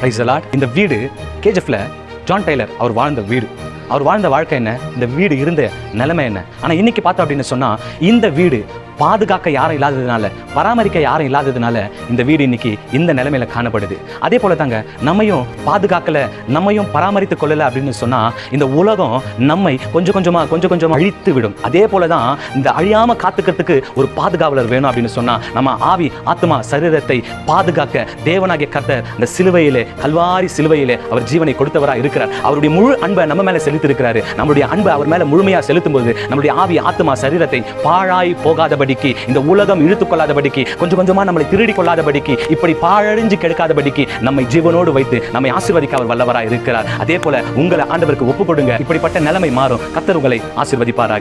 Praise the Lord. இந்த வீடு கேஜிஎஃப்ல John Taylor அவர் வாழ்ந்த வீடு. அவர் வாழ்ந்த வாழ்க்கை என்ன, இந்த வீடு இருந்த நிலைமை என்ன. ஆனால் இன்னைக்கு பார்த்தோம் அப்படின்னு சொன்னால் இந்த வீடு பாதுகாக்க யாரும் இல்லாததுனால, பராமரிக்க யாரும் இல்லாததுனால இந்த வீடு இன்னைக்கு இந்த நிலைமையில காணப்படுது. அதே போல தாங்க நம்மையும் பாதுகாக்கல, நம்மையும் பராமரித்து கொள்ளல அப்படின்னு சொன்னா இந்த உலகம் நம்மை கொஞ்சம் கொஞ்சமா அழித்து விடும். அதே போலதான் இந்த அழியாம காத்துக்கிறதுக்கு ஒரு பாதுகாவலர் வேணும் அப்படின்னு சொன்னா நம்ம ஆவி ஆத்மா சரீரத்தை பாதுகாக்க தேவனாகிய கர்த்தர் இந்த சிலுவையிலே, கல்வாரி சிலுவையிலே அவர் ஜீவனை கொடுத்தவரா இருக்கிறார். அவருடைய முழு அன்பை நம்ம மேல செலுத்தி இருக்கிறாரு. நம்மளுடைய அன்பை அவர் மேல முழுமையா செலுத்தும் போது நம்மளுடைய ஆவி ஆத்மா சரீரத்தை பாழாய் போகாதபடி, இந்த உலகம் இழுத்துக் கொள்ளாதபடிக்கு, கொஞ்சம் கொஞ்சமா நம்மளை திருடி கொள்ளாதபடிக்கு, இப்படி பாழழிஞ்சு கெடுக்காதபடிக்கு நம்மை ஜீவனோடு வைத்து நம்மை ஆசீர்வதிக்க அவர் வல்லவராய் இருக்கிறார். அதே போல உங்களை ஆண்டவருக்கு ஒப்பு கொடுங்க. இப்படிப்பட்ட நிலைமை மாறும். கர்த்தர் உங்களை ஆசீர்வதிப்பாராக.